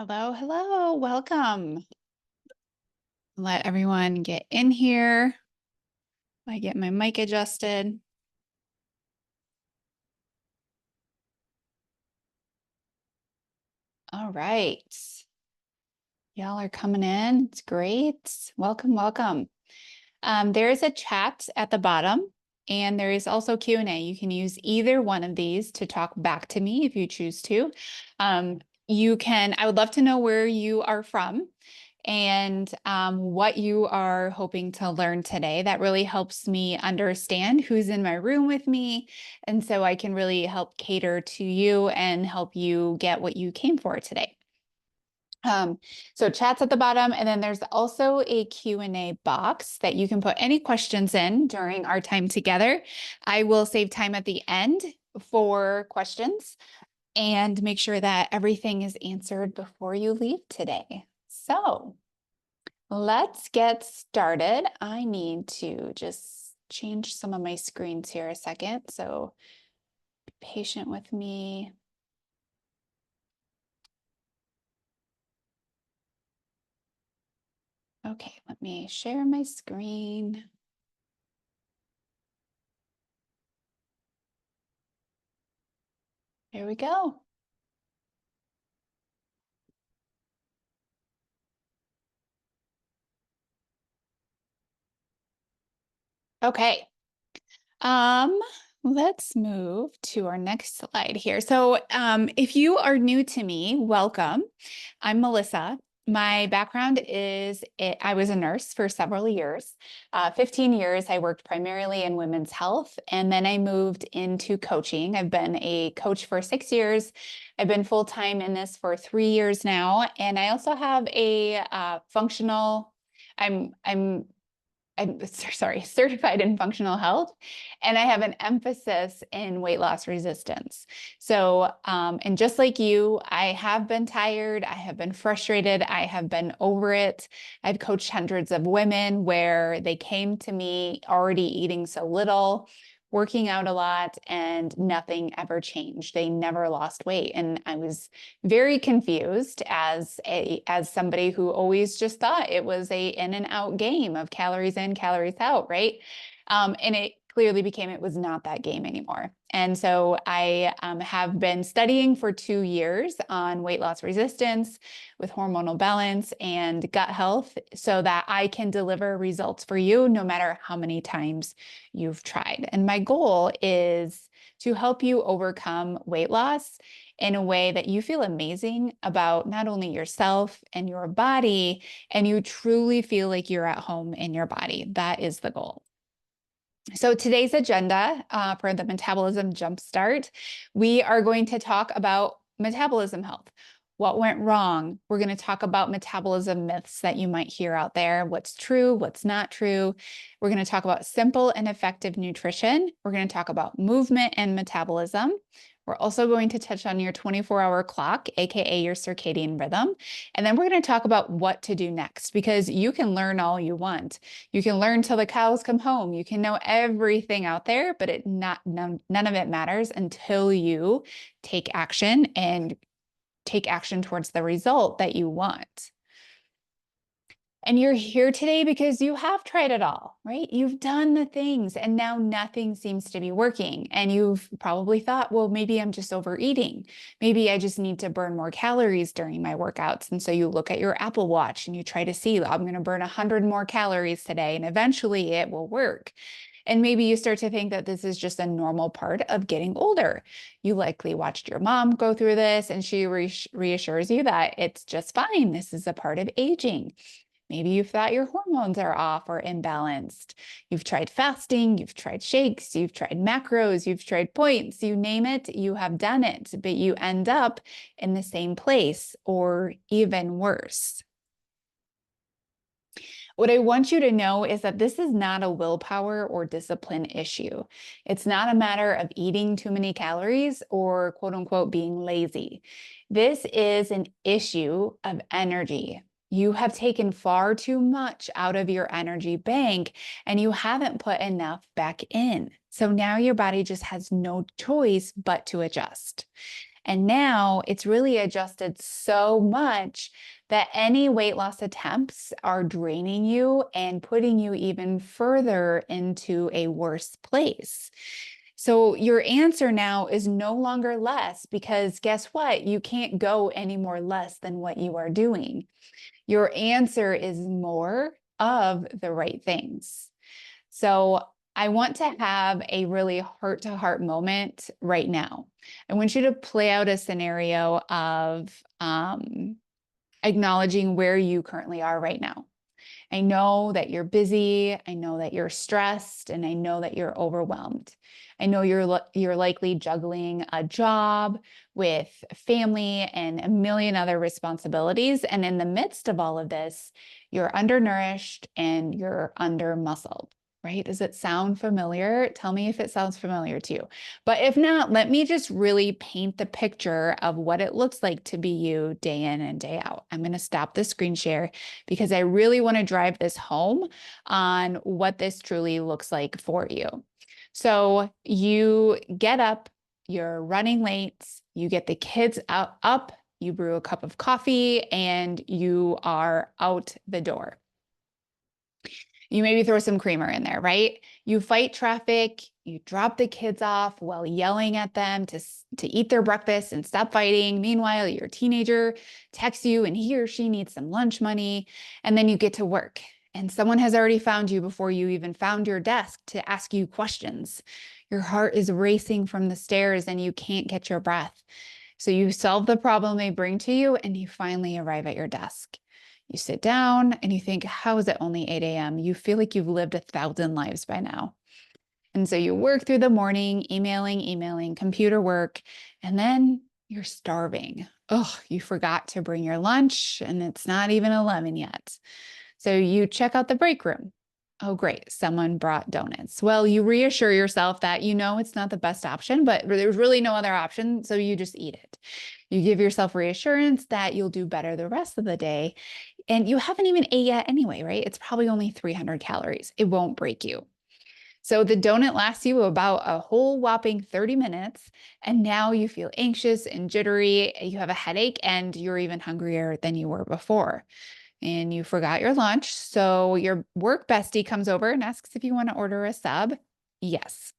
Hello, hello, welcome. Let everyone get in here. I get my mic adjusted. All right. Y'all are coming in. It's great. Welcome, welcome. There is a chat at the bottom, and there is also Q&A. You can use either one of these to talk back to me if you choose to. I would love to know where you are from and what you are hoping to learn today. That really helps me understand who's in my room with me. And so I can really help cater to you and help you get what you came for today. So chat's at the bottom, and then there's also a Q&A box that you can put any questions in during our time together. I will save time at the end for questions and make sure that everything is answered before you leave today. So let's get started. I need to just change some of my screens here a second, so be patient with me. Okay, let me share my screen. Here we go. Okay. Let's move to our next slide here. So, if you are new to me, welcome. I'm Melissa. My background is I was a nurse for several years. 15 years, I worked primarily in women's health, and then I moved into coaching. I've been a coach for 6 years. I've been full-time in this for 3 years now, and I also have a functional. I'm sorry, certified in functional health, and I have an emphasis in weight loss resistance. So, and just like you, I have been tired, I have been frustrated, I have been over it. I've coached hundreds of women where they came to me already eating so little, working out a lot, and nothing ever changed. They never lost weight. And I was very confused as somebody who always just thought it was a in and out game of calories in, calories out, right? And it clearly became it was not that game anymore. And so I have been studying for 2 years on weight loss resistance with hormonal balance and gut health so that I can deliver results for you no matter how many times you've tried. And my goal is to help you overcome weight loss in a way that you feel amazing about not only yourself and your body, and you truly feel like you're at home in your body. That is the goal. So today's agenda for the Metabolism Jumpstart, we are going to talk about metabolism health. What went wrong? We're going to talk about metabolism myths that you might hear out there. What's true, what's not true. We're going to talk about simple and effective nutrition. We're going to talk about movement and metabolism. We're also going to touch on your 24-hour clock, aka your circadian rhythm. And then we're going to talk about what to do next, because you can learn all you want. You can learn till the cows come home. You can know everything out there, but none of it matters until you take action and take action towards the result that you want. And you're here today because you have tried it all, right? You've done the things and now nothing seems to be working. And you've probably thought, well, maybe I'm just overeating. Maybe I just need to burn more calories during my workouts. And so you look at your Apple Watch and you try to see, I'm going to burn 100 more calories today, and eventually it will work. And maybe you start to think that this is just a normal part of getting older. You likely watched your mom go through this, and she reassures you that it's just fine. This is a part of aging. Maybe you've thought your hormones are off or imbalanced. You've tried fasting, you've tried shakes, you've tried macros, you've tried points, you name it, you have done it, but you end up in the same place or even worse. What I want you to know is that this is not a willpower or discipline issue. It's not a matter of eating too many calories or quote unquote being lazy. This is an issue of energy. You have taken far too much out of your energy bank and you haven't put enough back in. So now your body just has no choice but to adjust. And now it's really adjusted so much that any weight loss attempts are draining you and putting you even further into a worse place. So your answer now is no longer less, because guess what? You can't go any more less than what you are doing. Your answer is more of the right things. So I want to have a really heart-to-heart moment right now. I want you to play out a scenario of acknowledging where you currently are right now. I know that you're busy, I know that you're stressed, and I know that you're overwhelmed. I know you're likely juggling a job with family and a million other responsibilities. And in the midst of all of this, you're undernourished and you're under-muscled, right? Does it sound familiar? Tell me if it sounds familiar to you. But if not, let me just really paint the picture of what it looks like to be you day in and day out. I'm going to stop the screen share because I really want to drive this home on what this truly looks like for you. So you get up, you're running late, you get the kids up, you brew a cup of coffee, and you are out the door. You maybe throw some creamer in there, right? You fight traffic, you drop the kids off while yelling at them to eat their breakfast and stop fighting. Meanwhile, your teenager texts you and he or she needs some lunch money. And then you get to work and someone has already found you before you even found your desk to ask you questions. Your heart is racing from the stairs and you can't get your breath. So you solve the problem they bring to you and you finally arrive at your desk. You sit down and you think, how is it only 8 a.m.? You feel like you've lived 1,000 lives by now. And so you work through the morning, emailing, computer work, and then you're starving. Oh, you forgot to bring your lunch and it's not even 11 yet. So you check out the break room. Oh, great. Someone brought donuts. Well, you reassure yourself that you know it's not the best option, but there's really no other option. So you just eat it. You give yourself reassurance that you'll do better the rest of the day. And you haven't even ate yet anyway, right? It's probably only 300 calories. It won't break you. So the donut lasts you about a whole whopping 30 minutes. And now you feel anxious and jittery. You have a headache and you're even hungrier than you were before. And you forgot your lunch. So your work bestie comes over and asks if you want to order a sub. Yes.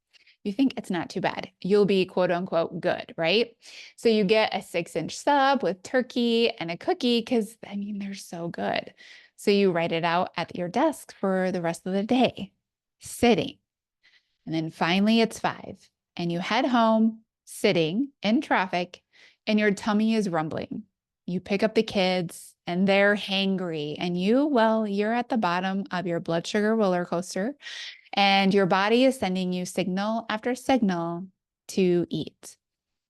You think it's not too bad. You'll be quote unquote good, right? So you get a 6-inch sub with turkey and a cookie because, I mean, they're so good. So you write it out at your desk for the rest of the day, sitting. And then finally it's 5 and you head home sitting in traffic and your tummy is rumbling. You pick up the kids and they're hangry and you're at the bottom of your blood sugar roller coaster. And your body is sending you signal after signal to eat.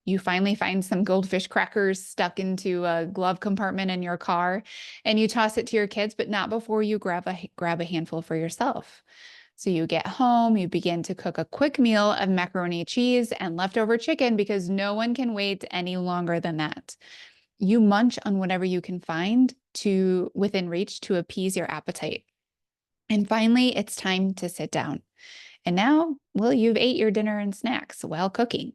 You finally find some goldfish crackers stuck into a glove compartment in your car, and you toss it to your kids, but not before you grab a handful for yourself. So you get home, you begin to cook a quick meal of macaroni cheese and leftover chicken because no one can wait any longer than that. You munch on whatever you can find within reach to appease your appetite. And finally, it's time to sit down. And now, well, you've ate your dinner and snacks while cooking.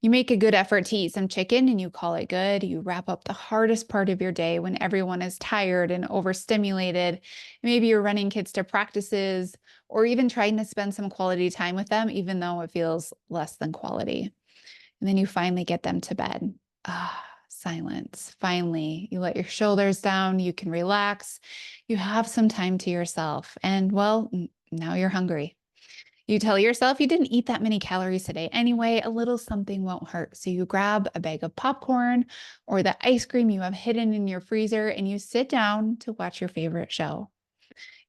You make a good effort to eat some chicken and you call it good. You wrap up the hardest part of your day when everyone is tired and overstimulated. Maybe you're running kids to practices or even trying to spend some quality time with them, even though it feels less than quality. And then you finally get them to bed. Silence. Finally, you let your shoulders down, you can relax, you have some time to yourself, and well, now you're hungry. You tell yourself you didn't eat that many calories today anyway, a little something won't hurt. So you grab a bag of popcorn or the ice cream you have hidden in your freezer and you sit down to watch your favorite show.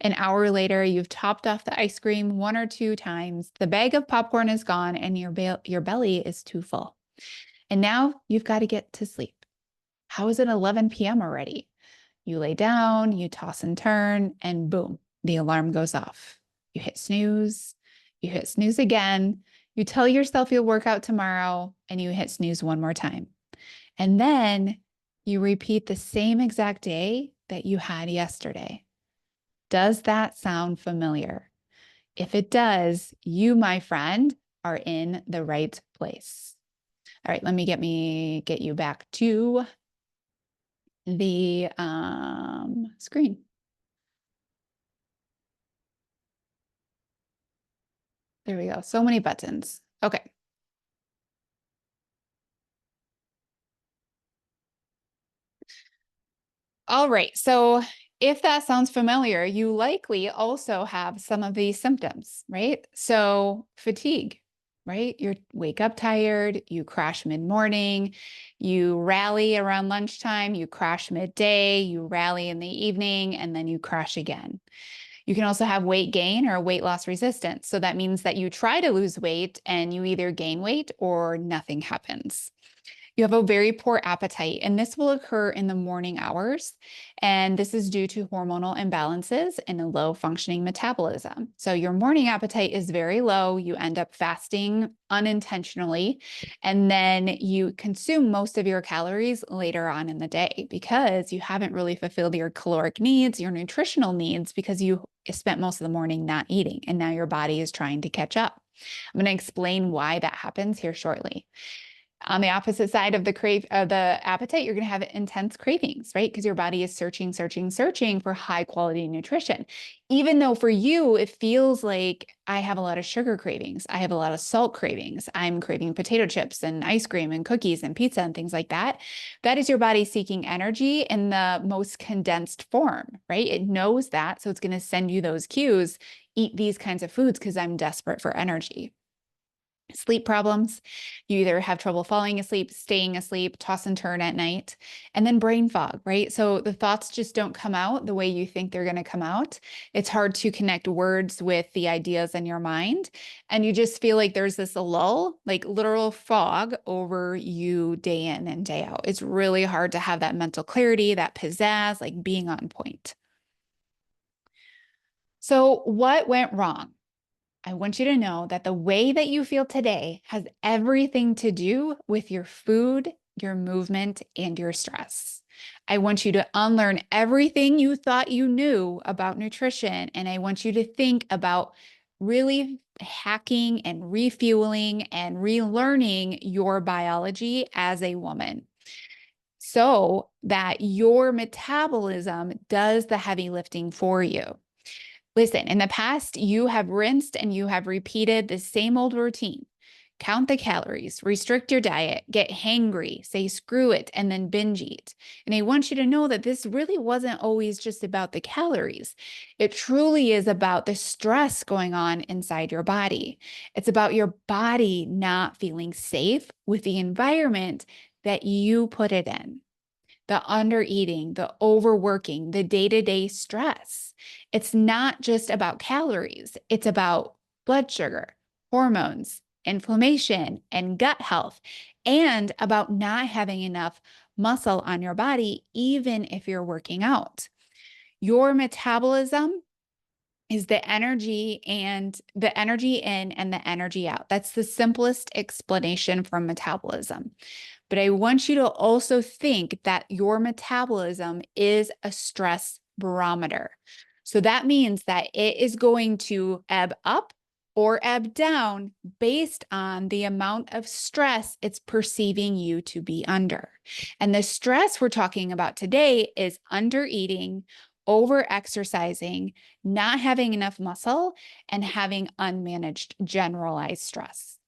An hour later, you've topped off the ice cream 1 or 2 times, the bag of popcorn is gone, and your belly is too full. And now you've got to get to sleep. How is it 11 p.m. already? You lay down, you toss and turn, and boom, the alarm goes off. You hit snooze again. You tell yourself you'll work out tomorrow, and you hit snooze one more time. And then you repeat the same exact day that you had yesterday. Does that sound familiar? If it does, you, my friend, are in the right place. All right, let me get you back to the screen. There we go. So many buttons. Okay. All right. So if that sounds familiar, you likely also have some of these symptoms, right? So fatigue, right? You wake up tired, you crash mid-morning, you rally around lunchtime, you crash midday, you rally in the evening, and then you crash again. You can also have weight gain or weight loss resistance. So that means that you try to lose weight and you either gain weight or nothing happens. You have a very poor appetite, and this will occur in the morning hours. And this is due to hormonal imbalances and a low functioning metabolism. So your morning appetite is very low. You end up fasting unintentionally, and then you consume most of your calories later on in the day because you haven't really fulfilled your caloric needs, your nutritional needs, because you spent most of the morning not eating, and now your body is trying to catch up. I'm going to explain why that happens here shortly. On the opposite side of the appetite, you're going to have intense cravings, right? Because your body is searching for high quality nutrition. Even though for you, it feels like I have a lot of sugar cravings. I have a lot of salt cravings. I'm craving potato chips and ice cream and cookies and pizza and things like that. That is your body seeking energy in the most condensed form, right? It knows that. So it's going to send you those cues. Eat these kinds of foods because I'm desperate for energy. Sleep problems. You either have trouble falling asleep, staying asleep, toss and turn at night, and then brain fog, right? So the thoughts just don't come out the way you think they're going to come out. It's hard to connect words with the ideas in your mind. And you just feel like there's this lull, like literal fog over you day in and day out. It's really hard to have that mental clarity, that pizzazz, like being on point. So what went wrong? I want you to know that the way that you feel today has everything to do with your food, your movement, and your stress. I want you to unlearn everything you thought you knew about nutrition. And I want you to think about really hacking and refueling and relearning your biology as a woman so that your metabolism does the heavy lifting for you. Listen, in the past, you have rinsed and you have repeated the same old routine. Count the calories, restrict your diet, get hangry, say screw it, and then binge eat. And I want you to know that this really wasn't always just about the calories. It truly is about the stress going on inside your body. It's about your body not feeling safe with the environment that you put it in, the undereating, the overworking, the day-to-day stress. It's not just about calories. It's about blood sugar, hormones, inflammation, and gut health, and about not having enough muscle on your body, even if you're working out. Your metabolism is the energy and the energy in and the energy out. That's the simplest explanation for metabolism. But I want you to also think that your metabolism is a stress barometer. So that means that it is going to ebb up or ebb down based on the amount of stress it's perceiving you to be under. And the stress we're talking about today is under eating, over exercising, not having enough muscle, and having unmanaged generalized stress.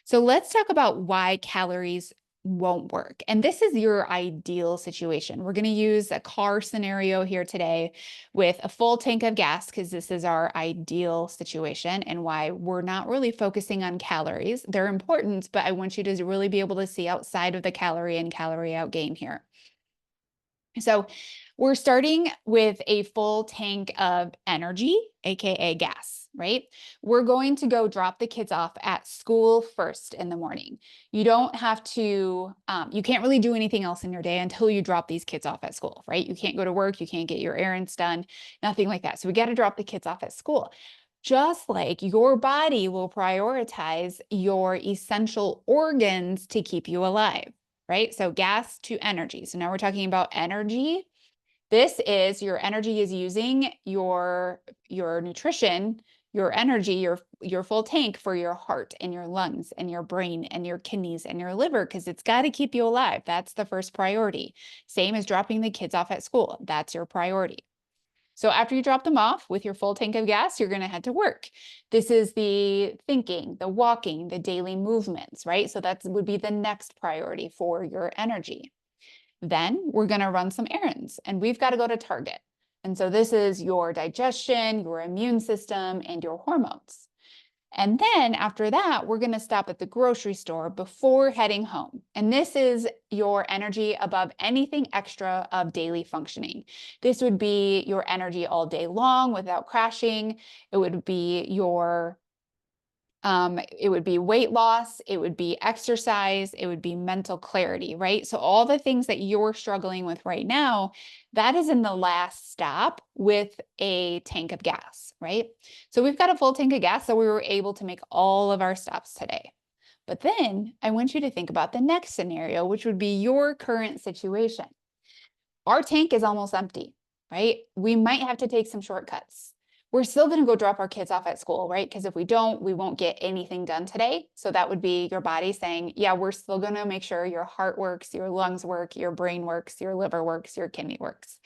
So let's talk about why calories won't work. And this is your ideal situation. We're going to use a car scenario here today with a full tank of gas because this is our ideal situation and why we're not really focusing on calories. They're important, but I want you to really be able to see outside of the calorie and calorie out game here. So we're starting with a full tank of energy, AKA gas, right? We're going to go drop the kids off at school first in the morning. You don't have to, you can't really do anything else in your day until you drop these kids off at school, right? You can't go to work, you can't get your errands done, nothing like that. So we got to drop the kids off at school. Just like your body will prioritize your essential organs to keep you alive, right? So gas to energy. So now we're talking about energy. This is your energy is using your nutrition, your energy, your full tank for your heart and your lungs and your brain and your kidneys and your liver, because it's got to keep you alive. That's the first priority. Same as dropping the kids off at school. That's your priority. So after you drop them off with your full tank of gas, you're going to head to work. This is the thinking, the walking, the daily movements, right? So that would be the next priority for your energy. Then we're going to run some errands, and we've got to go to Target. And so this is your digestion, your immune system, and your hormones. And then after that, we're going to stop at the grocery store before heading home. And this is your energy above anything extra of daily functioning. This would be your energy all day long without crashing. It would be your it would be weight loss, it would be exercise, it would be mental clarity, right? So all the things that you're struggling with right now, that is in the last stop with a tank of gas, right? So we've got a full tank of gas, so we were able to make all of our stops today. But then I want you to think about the next scenario, which would be your current situation. Our tank is almost empty, right? We might have to take some shortcuts. We're still going to go drop our kids off at school, right? Because if we don't, we won't get anything done today. So that would be your body saying, yeah, we're still going to make sure your heart works, your lungs work, your brain works, your liver works, your kidney works.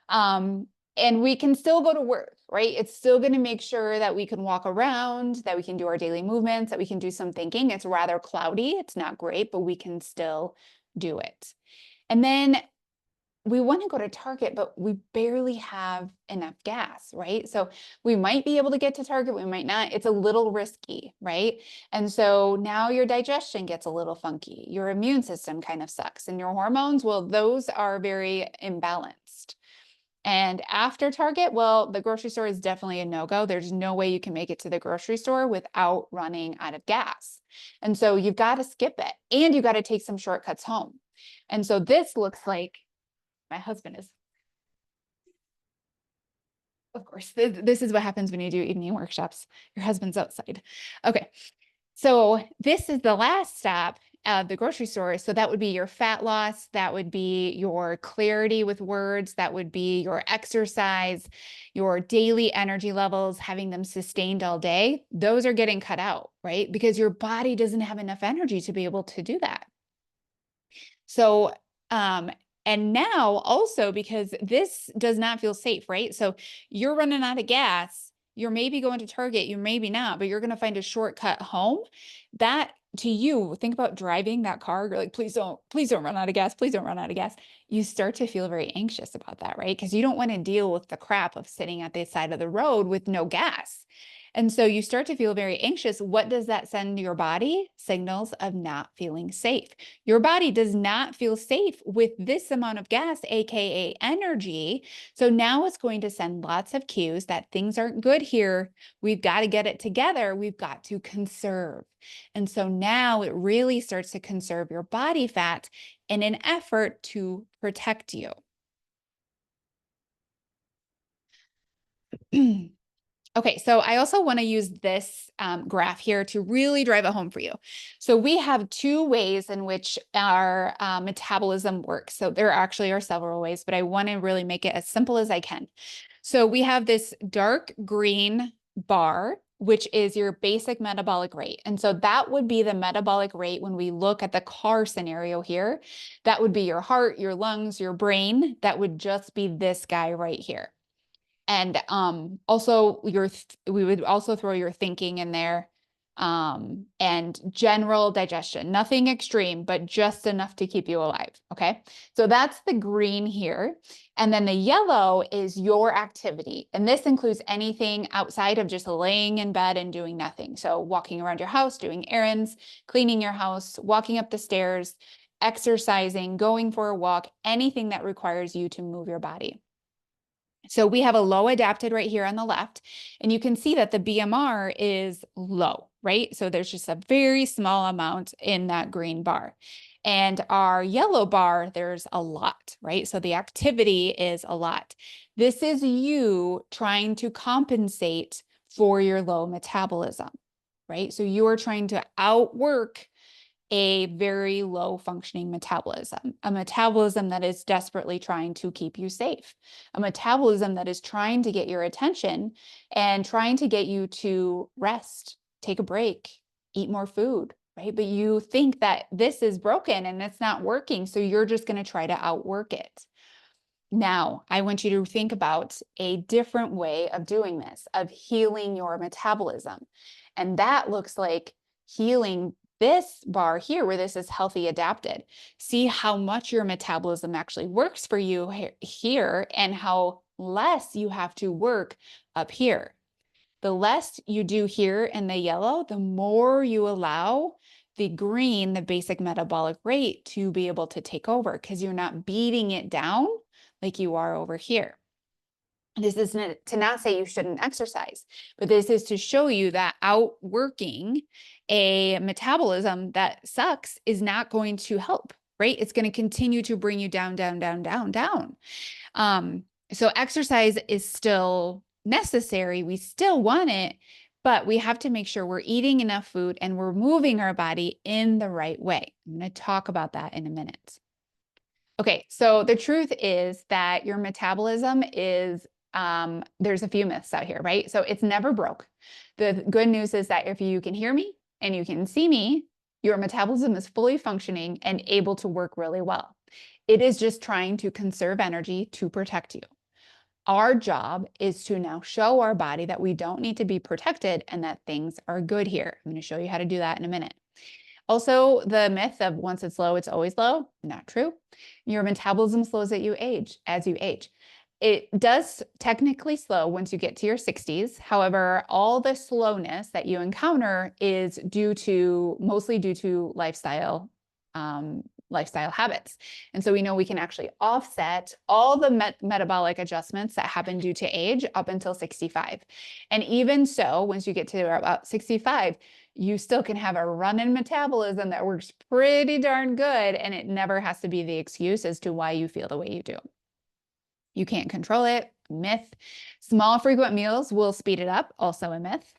And we can still go to work, right? It's still going to make sure that we can walk around, that we can do our daily movements, that we can do some thinking. It's rather cloudy. It's not great, but we can still do it. And then we want to go to Target, but we barely have enough gas, right? So we might be able to get to Target, we might not. It's a little risky, right? And so now your digestion gets a little funky. Your immune system kind of sucks. And your hormones, well, those are very imbalanced. And after Target, well, the grocery store is definitely a no-go. There's no way you can make it to the grocery store without running out of gas. And so you've got to skip it, and you've got to take some shortcuts home. And so this looks like my husband is, of course, this is what happens when you do evening workshops. Your husband's outside. Okay. So this is the last stop at the grocery store. So that would be your fat loss. That would be your clarity with words. That would be your exercise, your daily energy levels, having them sustained all day. Those are getting cut out, right? Because your body doesn't have enough energy to be able to do that. So, and now also, because this does not feel safe, right? So you're running out of gas, you're maybe going to Target, you maybe not, but you're going to find a shortcut home. That to you, think about driving that car. You're like, please don't run out of gas. Please don't run out of gas. You start to feel very anxious about that, right? Because you don't want to deal with the crap of sitting at the side of the road with no gas. And so you start to feel very anxious. What does that send your body? Signals of not feeling safe. Your body does not feel safe with this amount of gas, AKA energy. So now it's going to send lots of cues that things aren't good here. We've got to get it together. We've got to conserve. And so now it really starts to conserve your body fat in an effort to protect you. Okay, so I also want to use this graph here to really drive it home for you. So we have two ways in which our metabolism works. So there actually are several ways, but I want to really make it as simple as I can. So we have this dark green bar, which is your basic metabolic rate. And so that would be the metabolic rate when we look at the car scenario here. That would be your heart, your lungs, your brain. That would just be this guy right here. And also we would also throw your thinking in there, and general digestion, nothing extreme, but just enough to keep you alive. Okay. So that's the green here. And then the yellow is your activity. And this includes anything outside of just laying in bed and doing nothing. So walking around your house, doing errands, cleaning your house, walking up the stairs, exercising, going for a walk, anything that requires you to move your body. So we have a low adapted right here on the left, and you can see that the BMR is low, right? So there's just a very small amount in that green bar. And our yellow bar, there's a lot, right? So the activity is a lot. This is you trying to compensate for your low metabolism, right? So you are trying to outwork a very low functioning metabolism, a metabolism that is desperately trying to keep you safe, a metabolism that is trying to get your attention and trying to get you to rest, take a break, eat more food, right? But you think that this is broken and it's not working, so you're just going to try to outwork it. Now, I want you to think about a different way of doing this, of healing your metabolism. And that looks like healing this bar here, where this is healthy adapted. See how much your metabolism actually works for you here and how less you have to work up here. The less you do here in the yellow, the more you allow the green, the basic metabolic rate, to be able to take over, because you're not beating it down like you are over here. This is to not say you shouldn't exercise, but this is to show you that outworking a metabolism that sucks is not going to help, right? It's going to continue to bring you down, down, down, down, down. So exercise is still necessary. We still want it, but we have to make sure we're eating enough food and we're moving our body in the right way. I'm going to talk about that in a minute. Okay, so the truth is that your metabolism is, there's a few myths out here, right? So it's never broke. The good news is that if you can hear me and you can see me, your metabolism is fully functioning and able to work really well. It is just trying to conserve energy to protect you. Our job is to now show our body that we don't need to be protected and that things are good here. I'm going to show you how to do that in a minute. Also, the myth of once it's low, it's always low, not true. Your metabolism slows as you age. It does technically slow once you get to your 60s. However, all the slowness that you encounter is mostly due to lifestyle habits. And so we know we can actually offset all the metabolic adjustments that happen due to age up until 65. And even so, once you get to about 65, you still can have a run-in metabolism that works pretty darn good, and it never has to be the excuse as to why you feel the way you do. You can't control it, myth. Small frequent meals will speed it up, also a myth.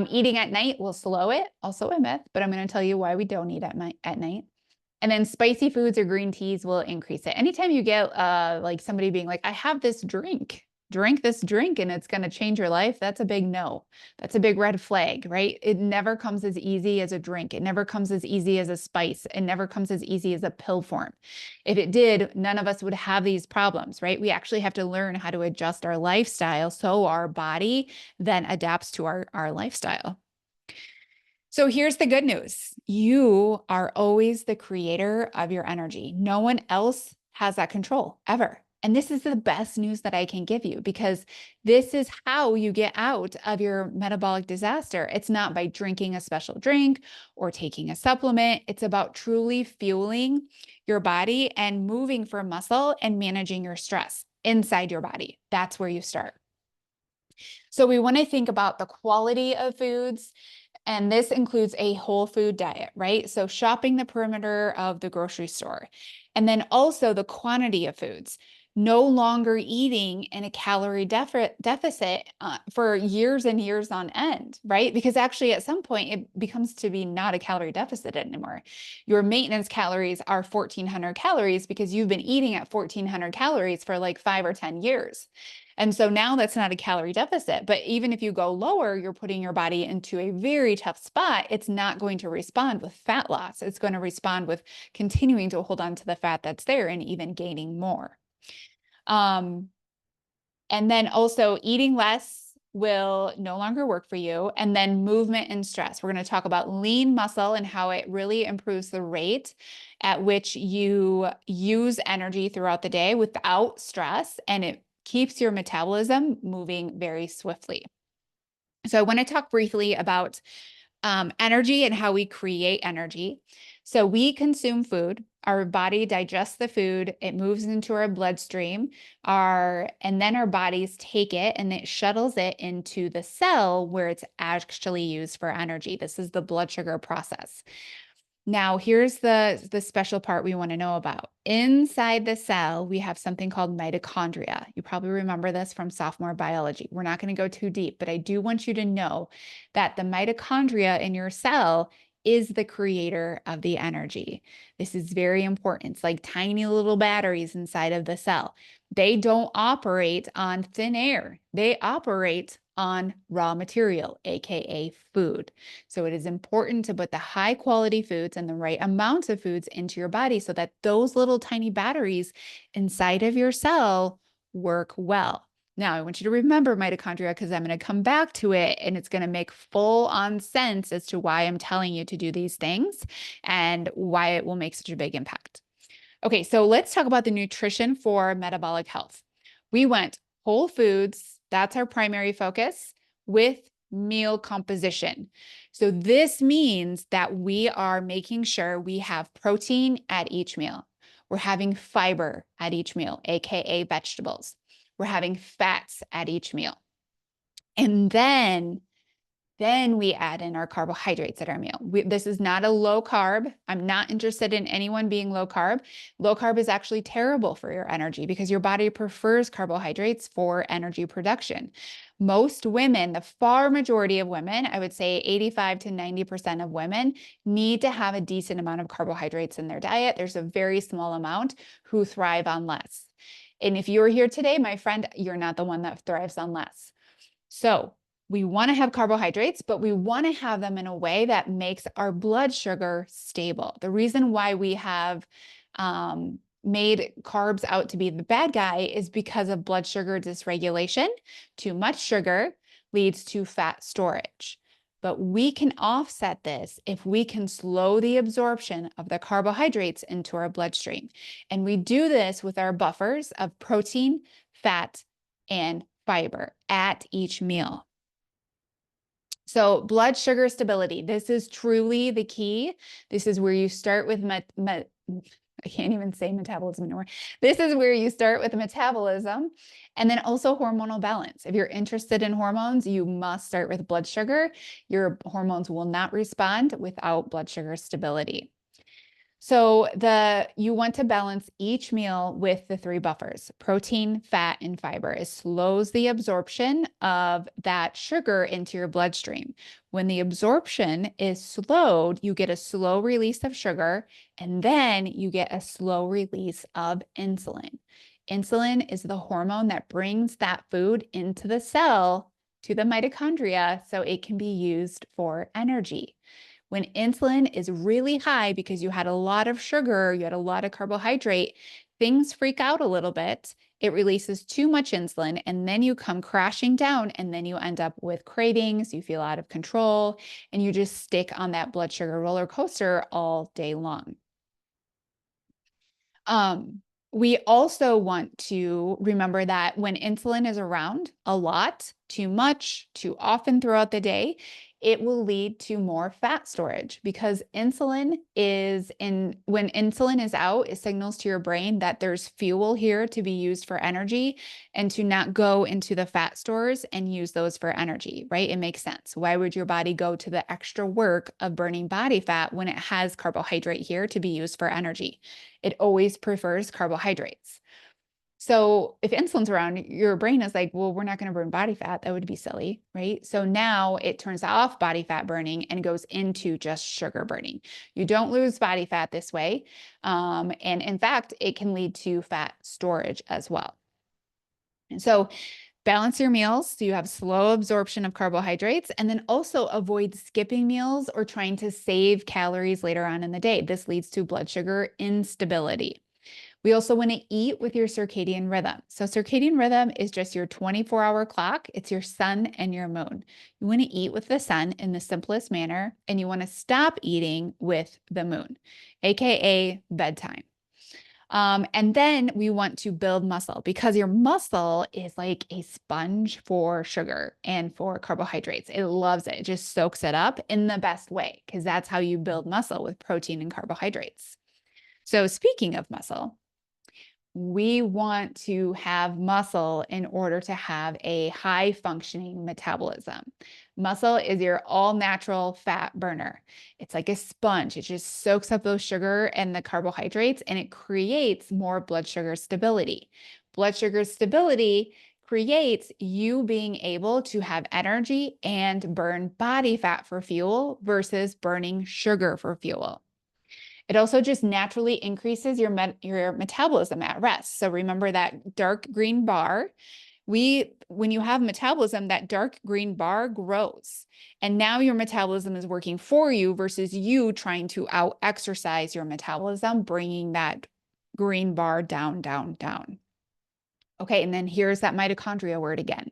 Eating at night will slow it, also a myth, but I'm going to tell you why we don't eat at night. And then spicy foods or green teas will increase it. Anytime you get like somebody being like, I have this drink this drink and it's going to change your life, that's a big no. That's a big red flag, right? It never comes as easy as a drink. It never comes as easy as a spice. It never comes as easy as a pill form. If it did, none of us would have these problems, right? We actually have to learn how to adjust our lifestyle so our body then adapts to our lifestyle. So here's the good news. You are always the creator of your energy. No one else has that control ever. And this is the best news that I can give you, because this is how you get out of your metabolic disaster. It's not by drinking a special drink or taking a supplement. It's about truly fueling your body and moving for muscle and managing your stress inside your body. That's where you start. So we want to think about the quality of foods. And this includes a whole food diet, right? So shopping the perimeter of the grocery store. And then also the quantity of foods. No longer eating in a calorie deficit for years and years on end, right? Because actually at some point it becomes to be not a calorie deficit anymore. Your maintenance calories are 1,400 calories because you've been eating at 1,400 calories for like 5 or 10 years. And so now that's not a calorie deficit, but even if you go lower, you're putting your body into a very tough spot. It's not going to respond with fat loss. It's going to respond with continuing to hold on to the fat that's there and even gaining more. And then also eating less will no longer work for you. And then movement and stress. We're going to talk about lean muscle and how it really improves the rate at which you use energy throughout the day without stress, and it keeps your metabolism moving very swiftly. So I want to talk briefly about energy and how we create energy. So we consume food, our body digests the food, it moves into our bloodstream, and then our bodies take it and it shuttles it into the cell where it's actually used for energy. This is the blood sugar process. Now, here's the special part we want to know about. Inside the cell, we have something called mitochondria. You probably remember this from sophomore biology. We're not going to go too deep, but I do want you to know that the mitochondria in your cell is the creator of the energy. This is very important. It's like tiny little batteries inside of the cell. They don't operate on thin air. They operate on raw material, AKA food. So it is important to put the high quality foods and the right amounts of foods into your body so that those little tiny batteries inside of your cell work well. Now, I want you to remember mitochondria because I'm going to come back to it and it's going to make full on sense as to why I'm telling you to do these things and why it will make such a big impact. Okay, so let's talk about the nutrition for metabolic health. We went whole foods, that's our primary focus, with meal composition. So this means that we are making sure we have protein at each meal. We're having fiber at each meal, AKA vegetables. We're having fats at each meal. And then we add in our carbohydrates at our meal. This is not a low carb. I'm not interested in anyone being low carb. Low carb is actually terrible for your energy because your body prefers carbohydrates for energy production. Most women, the far majority of women, I would say 85 to 90% of women need to have a decent amount of carbohydrates in their diet. There's a very small amount who thrive on less. And if you're here today, my friend, you're not the one that thrives on less. So we want to have carbohydrates, but we want to have them in a way that makes our blood sugar stable. The reason why we have made carbs out to be the bad guy is because of blood sugar dysregulation. Too much sugar leads to fat storage. But we can offset this if we can slow the absorption of the carbohydrates into our bloodstream. And we do this with our buffers of protein, fat, and fiber at each meal. So blood sugar stability, this is truly the key. This is where you start with I can't even say metabolism anymore. This is where you start with metabolism and then also hormonal balance. If you're interested in hormones, you must start with blood sugar. Your hormones will not respond without blood sugar stability. So you want to balance each meal with the three buffers, protein, fat, and fiber. It slows the absorption of that sugar into your bloodstream. When the absorption is slowed, you get a slow release of sugar, and then you get a slow release of insulin. Insulin is the hormone that brings that food into the cell to the mitochondria so it can be used for energy. When insulin is really high because you had a lot of sugar, you had a lot of carbohydrate, things freak out a little bit. It releases too much insulin and then you come crashing down and then you end up with cravings, you feel out of control, and you just stick on that blood sugar roller coaster all day long. We also want to remember that when insulin is around a lot, too much, too often throughout the day, it will lead to more fat storage because when insulin is out, it signals to your brain that there's fuel here to be used for energy and to not go into the fat stores and use those for energy, right? It makes sense. Why would your body go to the extra work of burning body fat when it has carbohydrate here to be used for energy? It always prefers carbohydrates. So if insulin's around, your brain is like, well, we're not going to burn body fat. That would be silly, right? So now it turns off body fat burning and goes into just sugar burning. You don't lose body fat this way. And in fact, it can lead to fat storage as well. And so balance your meals so you have slow absorption of carbohydrates, and then also avoid skipping meals or trying to save calories later on in the day. This leads to blood sugar instability. We also want to eat with your circadian rhythm. So circadian rhythm is just your 24-hour clock. It's your sun and your moon. You want to eat with the sun in the simplest manner, and you want to stop eating with the moon, AKA bedtime. And then we want to build muscle because your muscle is like a sponge for sugar and for carbohydrates. It loves it. It just soaks it up in the best way because that's how you build muscle, with protein and carbohydrates. So speaking of muscle, we want to have muscle in order to have a high functioning metabolism. Muscle is your all natural fat burner. It's like a sponge. It just soaks up those sugar and the carbohydrates and it creates more blood sugar stability. Blood sugar stability creates you being able to have energy and burn body fat for fuel versus burning sugar for fuel. It also just naturally increases your metabolism at rest. So remember that dark green bar. When you have metabolism, that dark green bar grows. And now your metabolism is working for you versus you trying to out exercise your metabolism, bringing that green bar down, down, down. Okay, and then here's that mitochondria word again.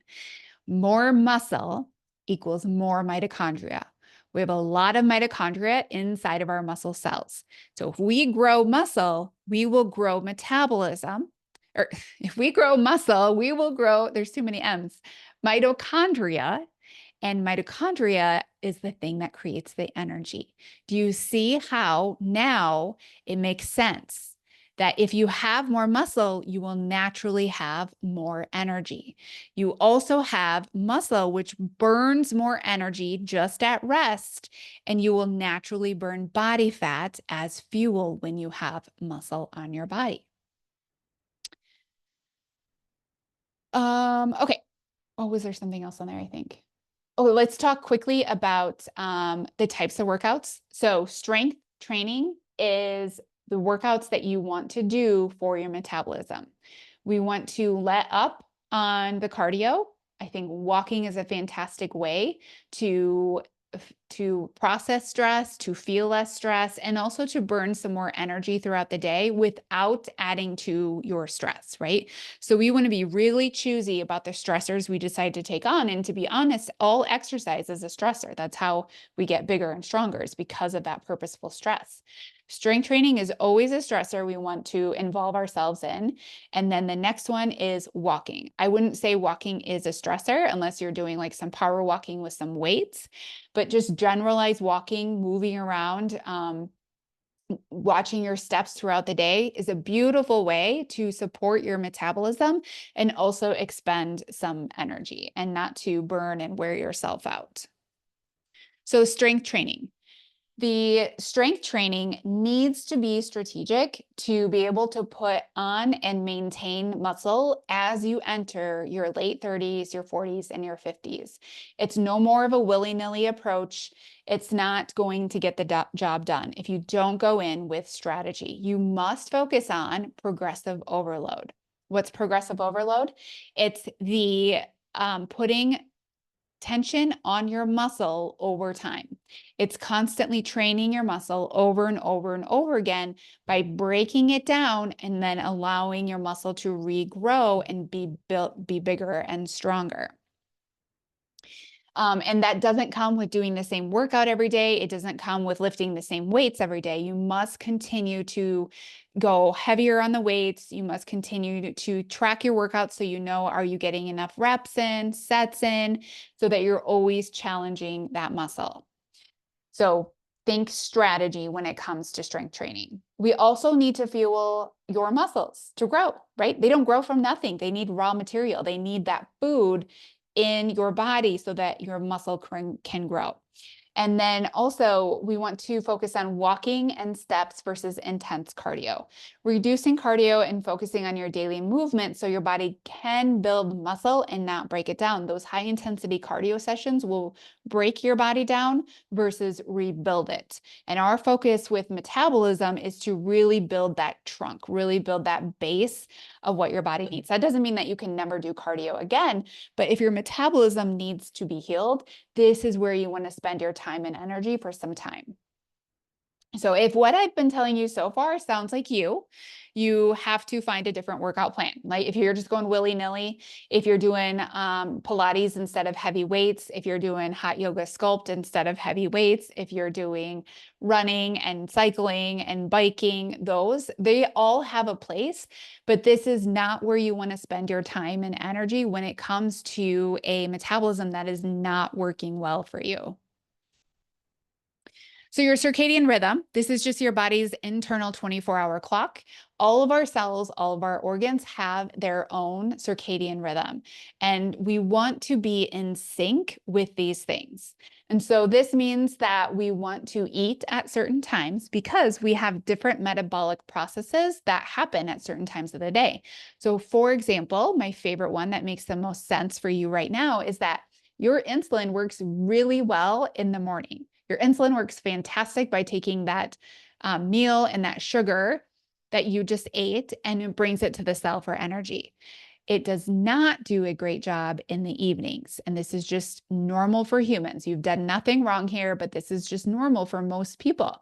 More muscle equals more mitochondria. We have a lot of mitochondria inside of our muscle cells. So if we grow muscle, we will grow metabolism. Or if we grow muscle, we will grow, there's too many M's, mitochondria. And mitochondria is the thing that creates the energy. Do you see how now it makes sense that if you have more muscle, you will naturally have more energy? You also have muscle, which burns more energy just at rest, and you will naturally burn body fat as fuel when you have muscle on your body. Okay. Oh, was there something else on there, I think? Oh, let's talk quickly about the types of workouts. So strength training is the workouts that you want to do for your metabolism. We want to let up on the cardio. I think walking is a fantastic way to process stress, to feel less stress, and also to burn some more energy throughout the day without adding to your stress, right? So we want to be really choosy about the stressors we decide to take on. And to be honest, all exercise is a stressor. That's how we get bigger and stronger, is because of that purposeful stress. Strength training is always a stressor we want to involve ourselves in. And then the next one is walking. I wouldn't say walking is a stressor unless you're doing like some power walking with some weights, but just generalized walking, moving around, watching your steps throughout the day is a beautiful way to support your metabolism and also expend some energy and not to burn and wear yourself out. So strength training. The strength training needs to be strategic to be able to put on and maintain muscle as you enter your late 30s, your 40s, and your 50s. It's no more of a willy-nilly approach. It's not going to get the job done if you don't go in with strategy. You must focus on progressive overload. What's progressive overload? It's the putting tension on your muscle over time. It's constantly training your muscle over and over and over again by breaking it down and then allowing your muscle to regrow and be bigger and stronger. And that doesn't come with doing the same workout every day. It doesn't come with lifting the same weights every day. You must continue to go heavier on the weights. You must continue to track your workouts so you know, are you getting enough reps in, sets in, so that you're always challenging that muscle. So think strategy when it comes to strength training. We also need to fuel your muscles to grow, right? They don't grow from nothing. They need raw material. They need that food in your body so that your muscle can grow. And then also we want to focus on walking and steps versus intense cardio. Reducing cardio and focusing on your daily movement so your body can build muscle and not break it down. Those high intensity cardio sessions will break your body down versus rebuild it. And our focus with metabolism is to really build that trunk, really build that base of what your body needs. That doesn't mean that you can never do cardio again, but if your metabolism needs to be healed, this is where you want to spend your time and energy for some time. So if what I've been telling you so far sounds like you have to find a different workout plan. Like if you're just going willy-nilly, if you're doing Pilates instead of heavy weights, if you're doing hot yoga sculpt instead of heavy weights, if you're doing running and cycling and biking, they all have a place, but this is not where you want to spend your time and energy when it comes to a metabolism that is not working well for you. So your circadian rhythm, this is just your body's internal 24-hour clock. All of our cells, all of our organs have their own circadian rhythm, and we want to be in sync with these things. And so this means that we want to eat at certain times because we have different metabolic processes that happen at certain times of the day. So for example, my favorite one that makes the most sense for you right now is that your insulin works really well in the morning. Your insulin works fantastic by taking that meal and that sugar that you just ate, and it brings it to the cell for energy. It does not do a great job in the evenings. And this is just normal for humans. You've done nothing wrong here, but this is just normal for most people.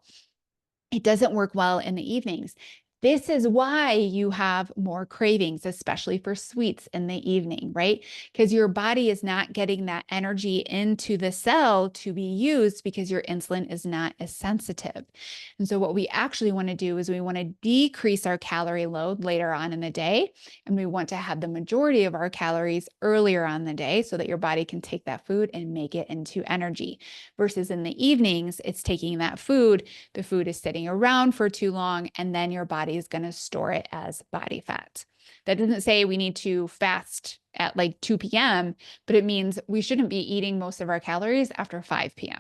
It doesn't work well in the evenings. This is why you have more cravings, especially for sweets in the evening, right? Because your body is not getting that energy into the cell to be used because your insulin is not as sensitive. And so what we actually want to do is we want to decrease our calorie load later on in the day. And we want to have the majority of our calories earlier on in the day so that your body can take that food and make it into energy. Versus in the evenings, it's taking that food, the food is sitting around for too long, and then your body is going to store it as body fat. That doesn't say we need to fast at like 2 p.m., but it means we shouldn't be eating most of our calories after 5 p.m.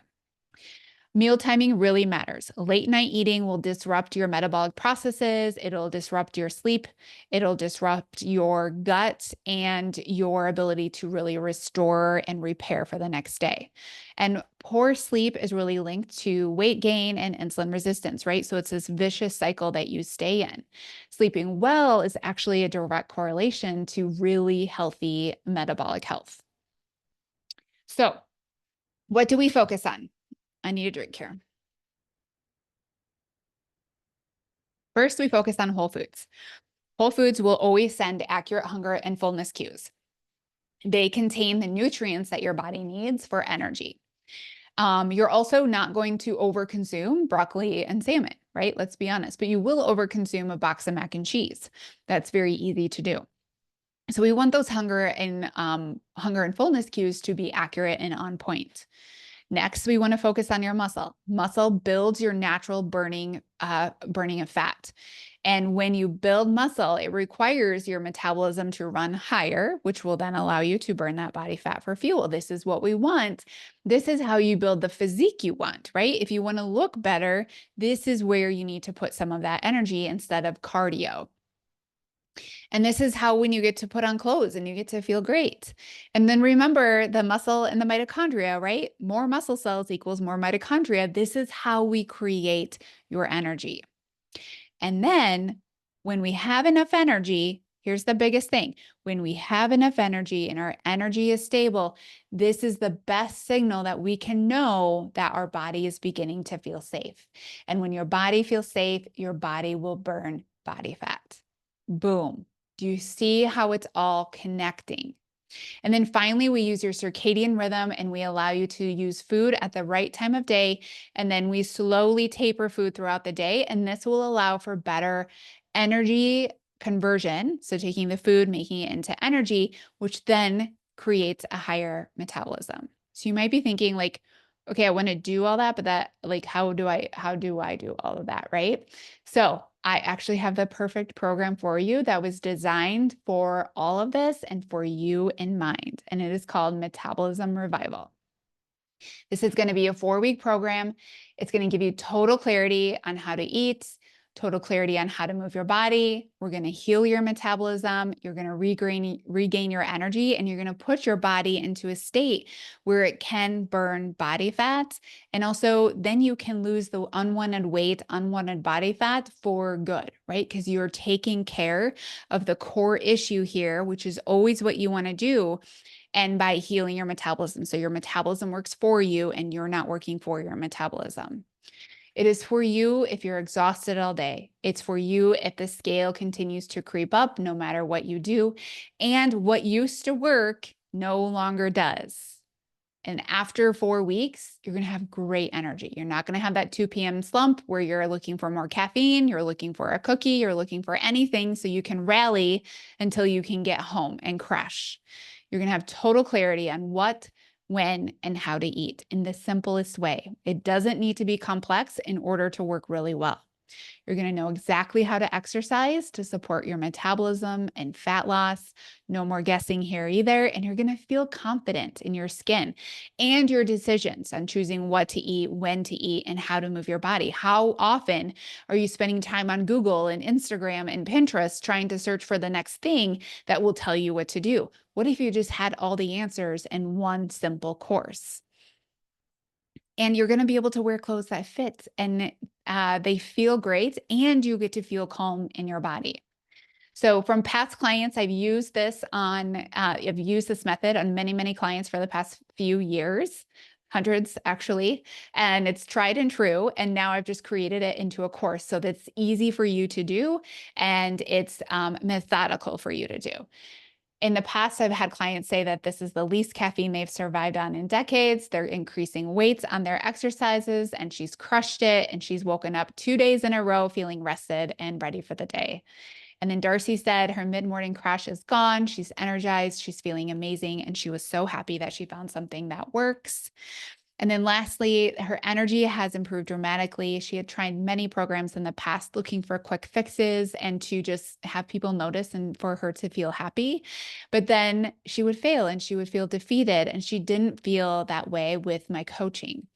Meal timing really matters. Late night eating will disrupt your metabolic processes. It'll disrupt your sleep. It'll disrupt your gut and your ability to really restore and repair for the next day. And poor sleep is really linked to weight gain and insulin resistance, right? So it's this vicious cycle that you stay in. Sleeping well is actually a direct correlation to really healthy metabolic health. So, what do we focus on? I need a drink here. First, we focus on whole foods. Whole foods will always send accurate hunger and fullness cues. They contain the nutrients that your body needs for energy. You're also not going to overconsume broccoli and salmon, right? Let's be honest, but you will overconsume a box of mac and cheese. That's very easy to do. So we want those hunger and fullness cues to be accurate and on point. Next, we want to focus on your muscle. Muscle builds your natural burning of fat. And when you build muscle, it requires your metabolism to run higher, which will then allow you to burn that body fat for fuel. This is what we want. This is how you build the physique you want, right? If you want to look better, this is where you need to put some of that energy instead of cardio. And this is how when you get to put on clothes and you get to feel great. And then remember the muscle and the mitochondria, right? More muscle cells equals more mitochondria. This is how we create your energy. And then when we have enough energy, here's the biggest thing. When we have enough energy and our energy is stable, this is the best signal that we can know that our body is beginning to feel safe. And when your body feels safe, your body will burn body fat. Boom. Do you see how it's all connecting? And then finally, we use your circadian rhythm and we allow you to use food at the right time of day. And then we slowly taper food throughout the day. And this will allow for better energy conversion. So taking the food, making it into energy, which then creates a higher metabolism. So you might be thinking like, okay, I want to do all that, but that like, how do I do all of that? Right? So I actually have the perfect program for you that was designed for all of this and for you in mind. And it is called Metabolism Revival. This is going to be a 4-week program. It's going to give you total clarity on how to eat, total clarity on how to move your body. We're going to heal your metabolism. You're going to regain your energy, and you're going to put your body into a state where it can burn body fat. And also then you can lose the unwanted weight, unwanted body fat for good, right? Because you're taking care of the core issue here, which is always what you want to do. And by healing your metabolism. So your metabolism works for you and you're not working for your metabolism. It is for you if you're exhausted all day. It's for you if the scale continues to creep up no matter what you do. And what used to work no longer does. And after 4 weeks, you're going to have great energy. You're not going to have that 2 p.m. slump where you're looking for more caffeine, you're looking for a cookie, you're looking for anything so you can rally until you can get home and crash. You're going to have total clarity on what when, and how to eat in the simplest way. It doesn't need to be complex in order to work really well. You're going to know exactly how to exercise to support your metabolism and fat loss. No more guessing here either. And you're going to feel confident in your skin and your decisions on choosing what to eat, when to eat, and how to move your body. How often are you spending time on Google and Instagram and Pinterest trying to search for the next thing that will tell you what to do? What if you just had all the answers in one simple course? And you're going to be able to wear clothes that fit and they feel great, and you get to feel calm in your body. So from past clients, I've used this method on many, many clients for the past few years, hundreds actually, and it's tried and true. And now I've just created it into a course so that's easy for you to do, and it's methodical for you to do. In the past, I've had clients say that this is the least caffeine they've survived on in decades. They're increasing weights on their exercises, and she's crushed it. And she's woken up 2 days in a row feeling rested and ready for the day. And then Darcy said her mid-morning crash is gone. She's energized. She's feeling amazing. And she was so happy that she found something that works. And then lastly, her energy has improved dramatically. She had tried many programs in the past looking for quick fixes and to just have people notice and for her to feel happy. But then she would fail and she would feel defeated. And she didn't feel that way with my coaching.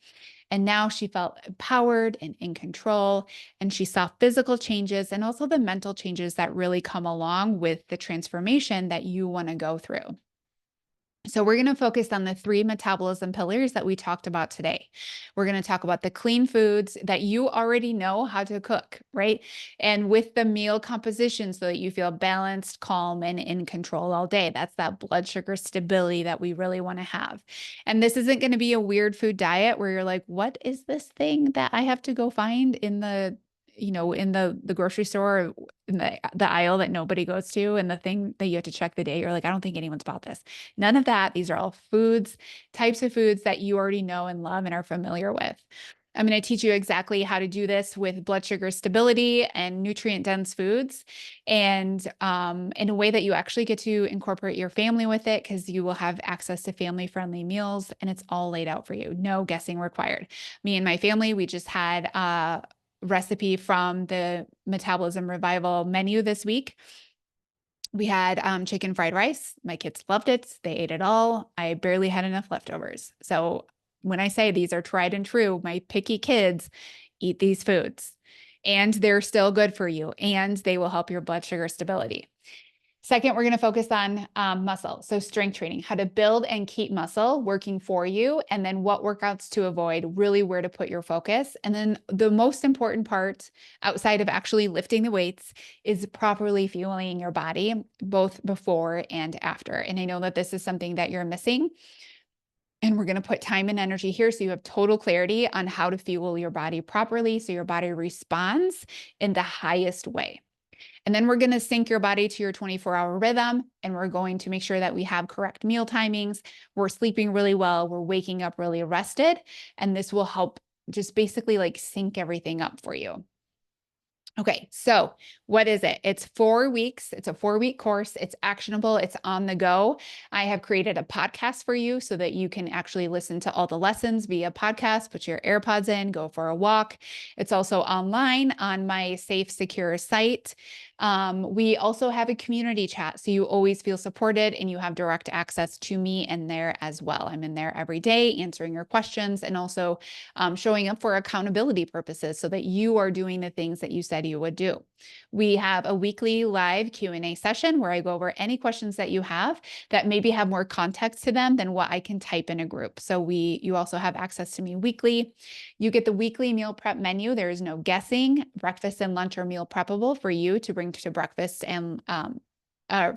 And now she felt empowered and in control. And she saw physical changes and also the mental changes that really come along with the transformation that you want to go through. So we're going to focus on the 3 metabolism pillars that we talked about today. We're going to talk about the clean foods that you already know how to cook, right? And with the meal composition so that you feel balanced, calm, and in control all day. That's that blood sugar stability that we really want to have. And this isn't going to be a weird food diet where you're like, what is this thing that I have to go find in the grocery store, in the aisle that nobody goes to, and the thing that you have to check the day. You're like, I don't think anyone's bought this. None of that. These are all types of foods that you already know and love and are familiar with. I'm going to teach you exactly how to do this with blood sugar stability and nutrient dense foods, and in a way that you actually get to incorporate your family with it, because you will have access to family friendly meals and it's all laid out for you. No guessing required. Me and my family, we just had recipe from the Metabolism Revival menu this week. We had chicken fried rice. My kids loved it. They ate it all. I barely had enough leftovers. So when I say these are tried and true, my picky kids eat these foods, and they're still good for you, and they will help your blood sugar stability. Second, we're going to focus on muscle. So strength training, how to build and keep muscle working for you, and then what workouts to avoid, really where to put your focus. And then the most important part outside of actually lifting the weights is properly fueling your body, both before and after. And I know that this is something that you're missing. And we're going to put time and energy here so you have total clarity on how to fuel your body properly so your body responds in the highest way. And then we're going to sync your body to your 24-hour rhythm, and we're going to make sure that we have correct meal timings. We're sleeping really well. We're waking up really rested. And this will help just basically like sync everything up for you. Okay, so what is it? It's 4 weeks. It's a 4-week course. It's actionable. It's on the go. I have created a podcast for you so that you can actually listen to all the lessons via podcast, put your AirPods in, go for a walk. It's also online on my safe, secure site. We also have a community chat, so you always feel supported and you have direct access to me in there as well. I'm in there every day answering your questions and also showing up for accountability purposes so that you are doing the things that you said you would do. We have a weekly live Q&A session where I go over any questions that you have that maybe have more context to them than what I can type in a group. So you also have access to me weekly. You get the weekly meal prep menu. There is no guessing. Breakfast and lunch are meal preppable for you to bring to breakfast and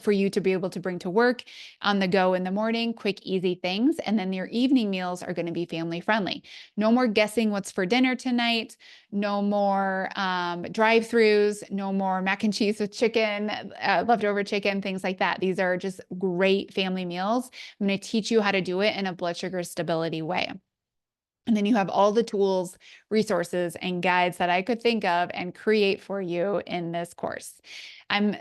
for you to be able to bring to work on the go in the morning, quick, easy things. And then your evening meals are going to be family friendly. No more guessing what's for dinner tonight. No more drive-throughs. No more mac and cheese with chicken, leftover chicken, things like that. These are just great family meals. I'm going to teach you how to do it in a blood sugar stability way. And then you have all the tools, resources, and guides that I could think of and create for you in this course.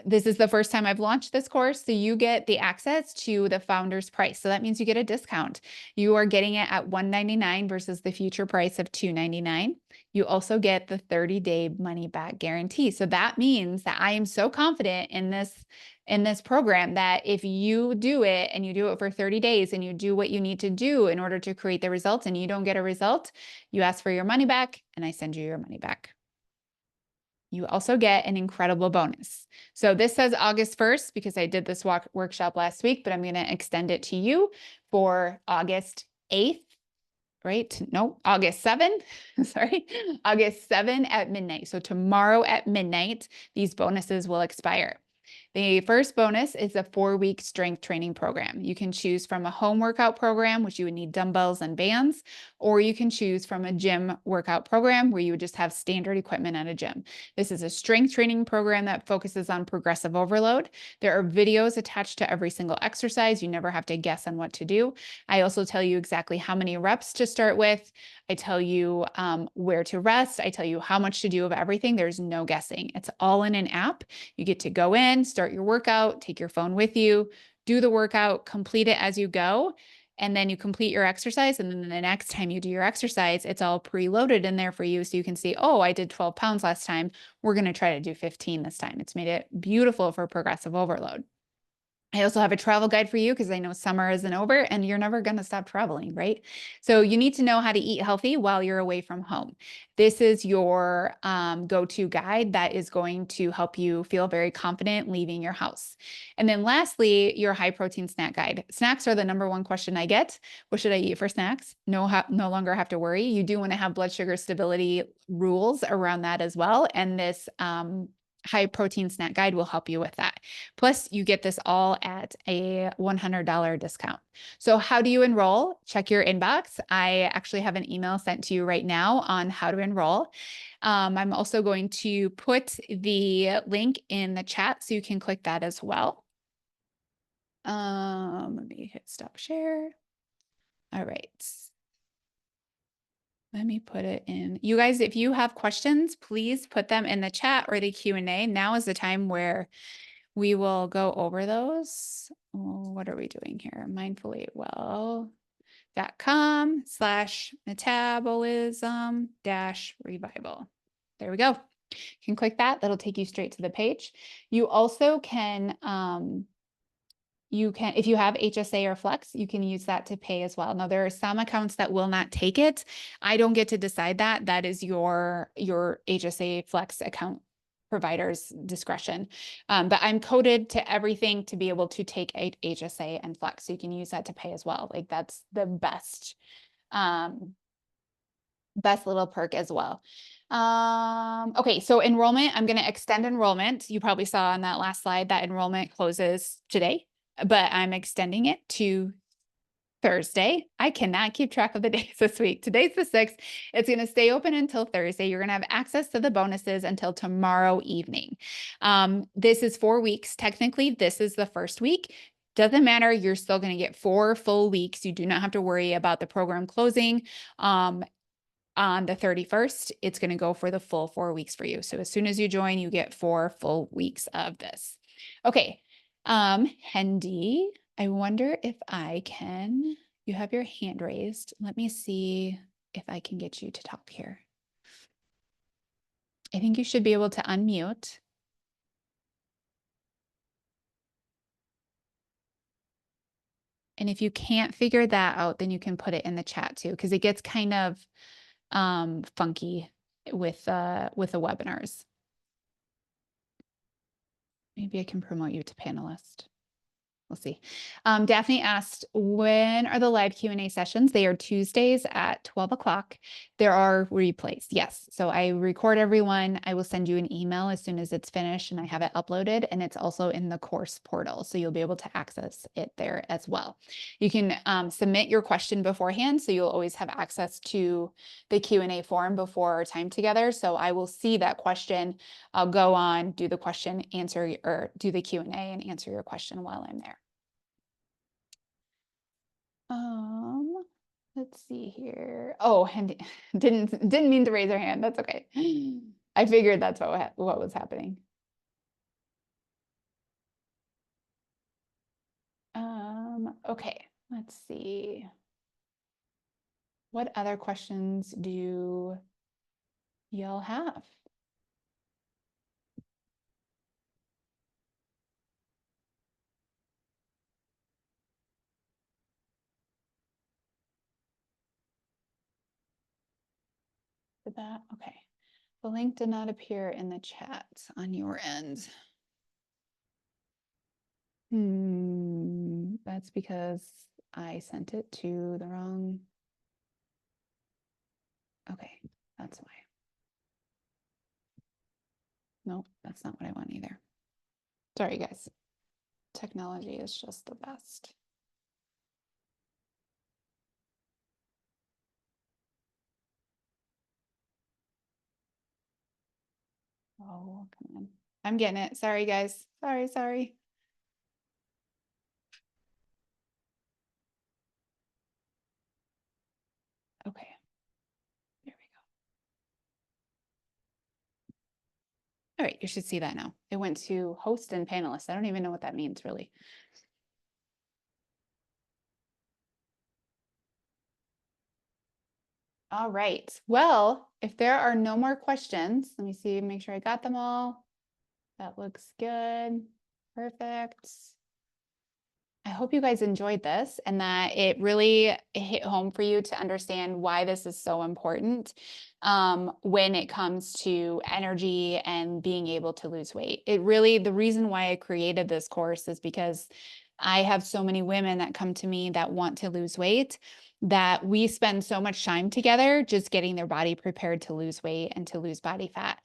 This is the first time I've launched this course, so you get the access to the founder's price. So that means you get a discount. You are getting it at $199 versus the future price of $299. You also get the 30-day money back guarantee. So that means that I am so confident in this program that if you do it and you do it for 30 days and you do what you need to do in order to create the results and you don't get a result, you ask for your money back and I send you your money back. You also get an incredible bonus. So this says August 1st because I did this workshop last week, but I'm going to extend it to you for August 8th, right? No, August 7th, sorry, August 7 at midnight. So tomorrow at midnight, these bonuses will expire. The first bonus is a 4-week strength training program. You can choose from a home workout program, which you would need dumbbells and bands, or you can choose from a gym workout program where you would just have standard equipment at a gym. This is a strength training program that focuses on progressive overload. There are videos attached to every single exercise. You never have to guess on what to do. I also tell you exactly how many reps to start with. I tell you where to rest. I tell you how much to do of everything. There's no guessing. It's all in an app. You get to go in, start your workout, take your phone with you, do the workout, complete it as you go, and then you complete your exercise. And then the next time you do your exercise, it's all preloaded in there for you. So you can see, oh, I did 12 pounds last time. We're going to try to do 15 this time. It's made it beautiful for progressive overload. I also have a travel guide for you because I know summer isn't over and you're never going to stop traveling, right? So you need to know how to eat healthy while you're away from home. This is your go-to guide that is going to help you feel very confident leaving your house. And then lastly, your high protein snack guide. Snacks are the number one question I get. What should I eat for snacks? No longer have to worry. You do want to have blood sugar stability rules around that as well. And this high protein snack guide will help you with that. Plus, you get this all at a $100 discount. So how do you enroll? Check your inbox. I actually have an email sent to you right now on how to enroll. I'm also going to put the link in the chat so you can click that as well. Let me hit stop share. All right. Let me put it in. You guys, if you have questions, please put them in the chat or the Q&A. Now is the time where we will go over those. Oh, what are we doing here? mindfullywealth.com/metabolism-revival. There we go. You can click that. That'll take you straight to the page. You also can if you have HSA or Flex, you can use that to pay as well. Now, there are some accounts that will not take it. I don't get to decide that. That is your HSA Flex account provider's discretion. But I'm coded to everything to be able to take HSA and Flex. So you can use that to pay as well. Like that's the best little perk as well. Okay, so enrollment, I'm going to extend enrollment. You probably saw on that last slide that enrollment closes today, but I'm extending it to Thursday. I cannot keep track of the days this week. Today's the 6th. It's going to stay open until Thursday. You're going to have access to the bonuses until tomorrow evening. This is 4 weeks. Technically, this is the first week. Doesn't matter. You're still going to get 4 full weeks. You do not have to worry about the program closing. On the 31st, it's going to go for the full 4 weeks for you. So as soon as you join, you get 4 full weeks of this. Okay. Hendy, I wonder if I can, you have your hand raised. Let me see if I can get you to talk here. I think you should be able to unmute. And if you can't figure that out, then you can put it in the chat too, because it gets kind of funky with the webinars. Maybe I can promote you to panelist. We'll see. Daphne asked, when are the live Q&A sessions? They are Tuesdays at 12 o'clock. There are replays. Yes. So I record everyone. I will send you an email as soon as it's finished and I have it uploaded, and it's also in the course portal. So you'll be able to access it there as well. You can submit your question beforehand. So you'll always have access to the Q&A form before our time together. So I will see that question. I'll go on, do the question, answer, or do the Q&A and answer your question while I'm there. Let's see here. Oh, and didn't mean to raise her hand. That's okay. I figured that's what was happening. Okay, let's see. What other questions do y'all have? Did that? Okay. The link did not appear in the chat on your end. That's because I sent it to the wrong. Okay, that's why. Nope, that's not what I want either. Sorry, guys. Technology is just the best. Oh, come on. I'm getting it. Sorry, guys. Sorry. Okay. There we go. All right, you should see that now. It went to host and panelists. I don't even know what that means, really. All right. Well, if there are no more questions, let me see, make sure I got them all. That looks good. Perfect. I hope you guys enjoyed this and that it really hit home for you to understand why this is so important when it comes to energy and being able to lose weight. The reason why I created this course is because I have so many women that come to me that want to lose weight, that we spend so much time together just getting their body prepared to lose weight and to lose body fat.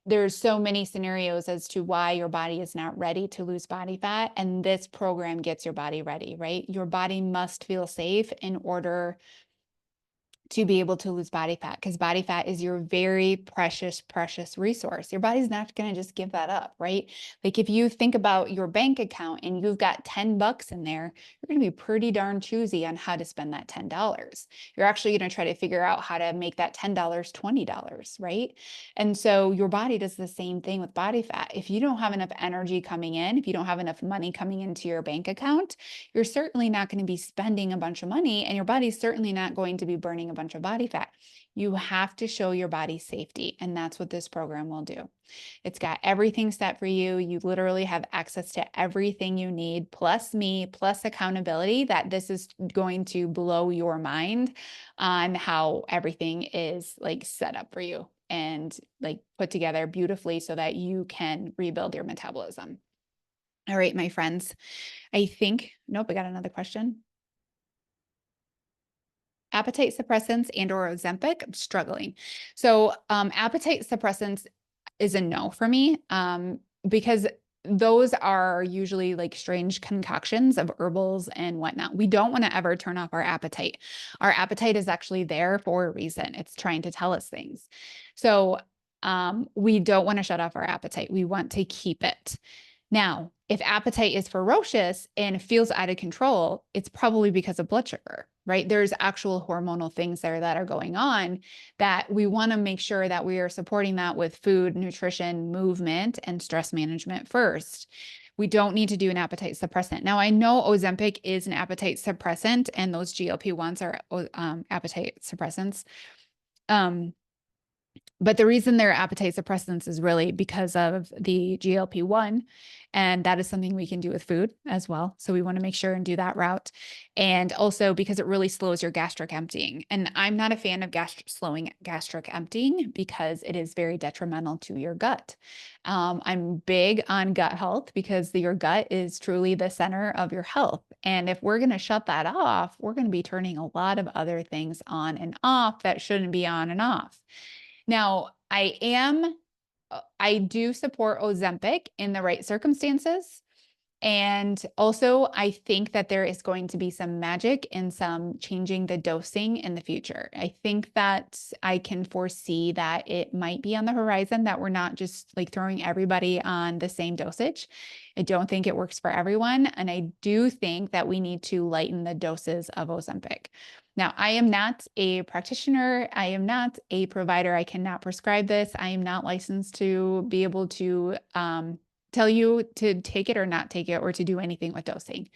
There's so many scenarios as to why your body is not ready to lose body fat, and this program gets your body ready, right? Your body must feel safe in order to be able to lose body fat, because body fat is your very precious resource. Your body's not going to just give that up, right? Like if you think about your bank account and you've got $10 in there, you're going to be pretty darn choosy on how to spend that $10. You're actually going to try to figure out how to make that $10 $20, right? And so your body does the same thing with body fat. If you don't have enough energy coming in, if you don't have enough money coming into your bank account, you're certainly not going to be spending a bunch of money, and your body's certainly not going to be burning a bunch of body fat. You have to show your body safety, and that's what this program will do. It's got everything set for you. You literally have access to everything you need, plus me, plus accountability, that this is going to blow your mind on how everything is like set up for you and like put together beautifully so that you can rebuild your metabolism. All right, my friends. Nope, I got another question. Appetite suppressants and or Ozempic, I'm struggling. So appetite suppressants is a no for me because those are usually like strange concoctions of herbals and whatnot. We don't want to ever turn off our appetite. Our appetite is actually there for a reason. It's trying to tell us things. So we don't want to shut off our appetite. We want to keep it. Now, if appetite is ferocious and feels out of control, it's probably because of blood sugar, right? There's actual hormonal things there that are going on that we want to make sure that we are supporting that with food, nutrition, movement, and stress management first. We don't need to do an appetite suppressant. Now, I know Ozempic is an appetite suppressant, and those GLP-1s are appetite suppressants. But the reason they're appetite suppressants is really because of the GLP-1, and that is something we can do with food as well. So we want to make sure and do that route. And also because it really slows your gastric emptying. And I'm not a fan of slowing gastric emptying because it is very detrimental to your gut. I'm big on gut health because your gut is truly the center of your health. And if we're going to shut that off, we're going to be turning a lot of other things on and off that shouldn't be on and off. Now, I do support Ozempic in the right circumstances. And also, I think that there is going to be some magic in some changing the dosing in the future. I think that I can foresee that it might be on the horizon that we're not just like throwing everybody on the same dosage. I don't think it works for everyone. And I do think that we need to lighten the doses of Ozempic. Now, I am not a practitioner. I am not a provider. I cannot prescribe this. I am not licensed to be able to tell you to take it or not take it or to do anything with dosing.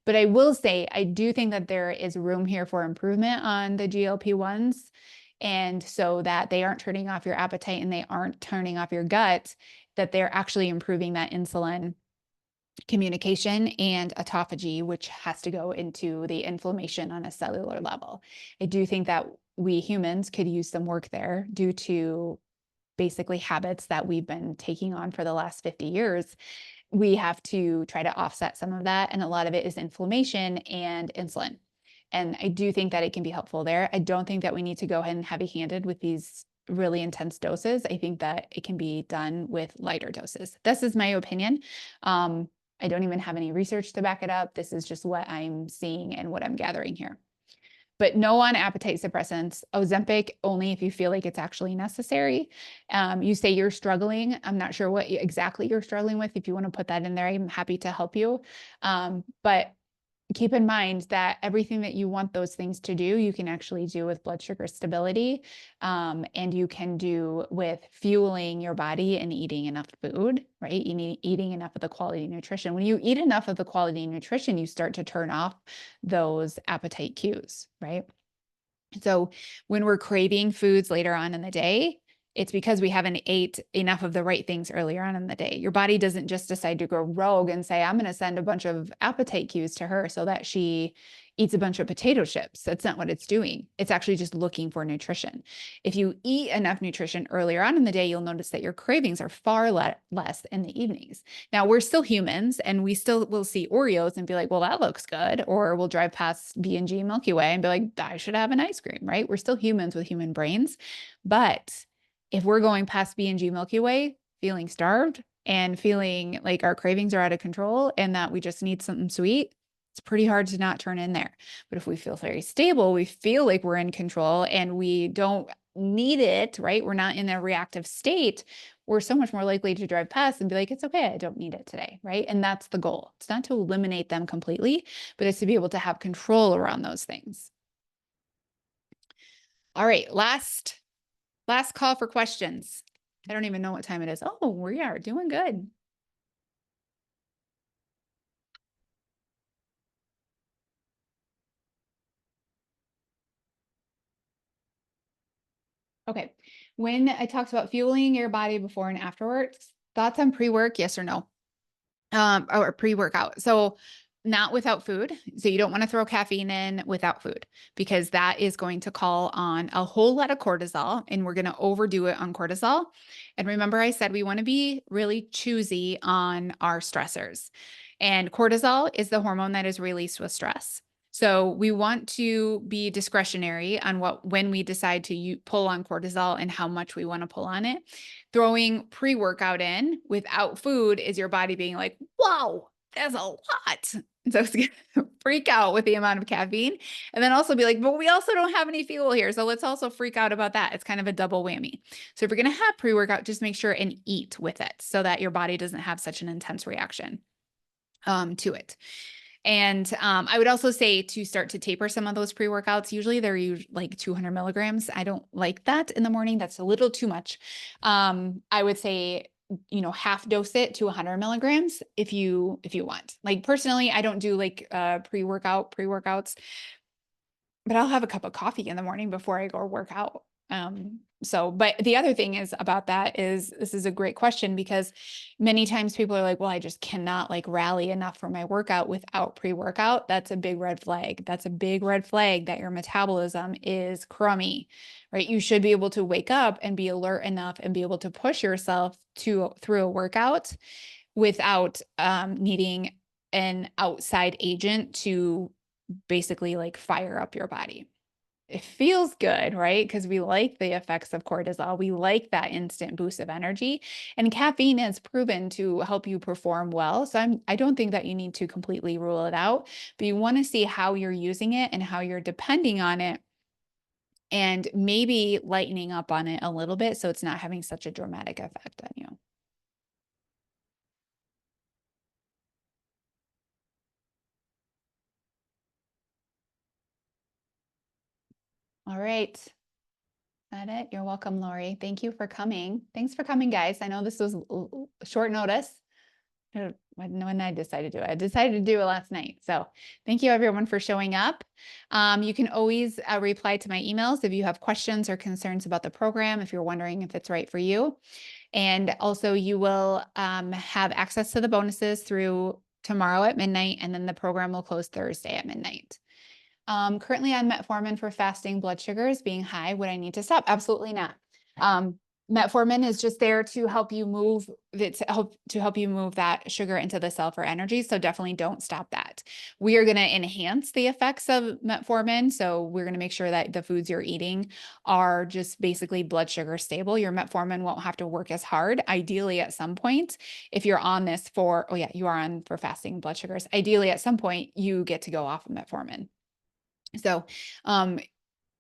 But I will say, I do think that there is room here for improvement on the GLP-1s. And so that they aren't turning off your appetite and they aren't turning off your gut, that they're actually improving that insulin communication and autophagy, which has to go into the inflammation on a cellular level. I do think that we humans could use some work there due to basically habits that we've been taking on for the last 50 years. We have to try to offset some of that. And a lot of it is inflammation and insulin. And I do think that it can be helpful there. I don't think that we need to go ahead and heavy handed with these really intense doses. I think that it can be done with lighter doses. This is my opinion. I don't even have any research to back it up. This is just what I'm seeing and what I'm gathering here. But no on appetite suppressants. Ozempic only if you feel like it's actually necessary. You say you're struggling. I'm not sure what exactly you're struggling with. If you want to put that in there, I'm happy to help you. But keep in mind that everything that you want those things to do, you can actually do with blood sugar stability, and you can do with fueling your body and eating enough food, right? You need eating enough of the quality nutrition. When you eat enough of the quality nutrition, you start to turn off those appetite cues, right? So when we're craving foods later on in the day, it's because we haven't ate enough of the right things earlier on in the day. Your body doesn't just decide to go rogue and say, I'm going to send a bunch of appetite cues to her so that she eats a bunch of potato chips. That's not what it's doing. It's actually just looking for nutrition. If you eat enough nutrition earlier on in the day, you'll notice that your cravings are far less in the evenings. Now, we're still humans and we still will see Oreos and be like, well, that looks good. Or we'll drive past B&G Milky Way and be like, I should have an ice cream, right? We're still humans with human brains. But if we're going past B&G Milky Way, feeling starved and feeling like our cravings are out of control and that we just need something sweet, it's pretty hard to not turn in there. But if we feel very stable, we feel like we're in control and we don't need it, right? We're not in a reactive state. We're so much more likely to drive past and be like, it's okay, I don't need it today, right? And that's the goal. It's not to eliminate them completely, but it's to be able to have control around those things. All right, last call for questions. I don't even know what time it is. Oh, we are doing good. Okay. When I talked about fueling your body before and afterwards, thoughts on pre-work, yes or no? Or pre-workout. So not without food. So you don't want to throw caffeine in without food because that is going to call on a whole lot of cortisol and we're going to overdo it on cortisol. And remember, I said we want to be really choosy on our stressors. And cortisol is the hormone that is released with stress. So we want to be discretionary on when we decide to pull on cortisol and how much we want to pull on it. Throwing pre-workout in without food is your body being like, whoa, that's a lot. So it's going to freak out with the amount of caffeine. And then also be like, but we also don't have any fuel here. So let's also freak out about that. It's kind of a double whammy. So if you're going to have pre-workout, just make sure and eat with it so that your body doesn't have such an intense reaction to it. And I would also say to start to taper some of those pre-workouts. Usually they're like 200 milligrams. I don't like that in the morning. That's a little too much. I would say, half dose it to 100 milligrams if you want. Like personally, I don't do like pre-workouts, but I'll have a cup of coffee in the morning before I go work out. But the other thing is about that is this is a great question because many times people are like, well, I just cannot like rally enough for my workout without pre-workout. That's a big red flag. That's a big red flag that your metabolism is crummy, right? You should be able to wake up and be alert enough and be able to push yourself through a workout without needing an outside agent to basically like fire up your body. It feels good, right? Because we like the effects of cortisol. We like that instant boost of energy. And caffeine is proven to help you perform well. So I don't think that you need to completely rule it out, but you want to see how you're using it and how you're depending on it and maybe lightening up on it a little bit so it's not having such a dramatic effect on you. All right. That it? You're welcome, Lori. Thank you for coming. Thanks for coming, guys. I know this was short notice. When I decided to do it, I decided to do it last night. So thank you everyone for showing up. You can always reply to my emails if you have questions or concerns about the program, if you're wondering if it's right for you. And also you will have access to the bonuses through tomorrow at midnight, and then the program will close Thursday at midnight. Currently on metformin for fasting blood sugars being high. Would I need to stop? Absolutely not. Metformin is just there to help you move that sugar into the cell for energy. So definitely don't stop that. We are going to enhance the effects of metformin. So we're going to make sure that the foods you're eating are just basically blood sugar stable. Your metformin won't have to work as hard. Ideally, at some point, if you're on this for, oh yeah, you are on for fasting blood sugars. Ideally, at some point, you get to go off of metformin. So,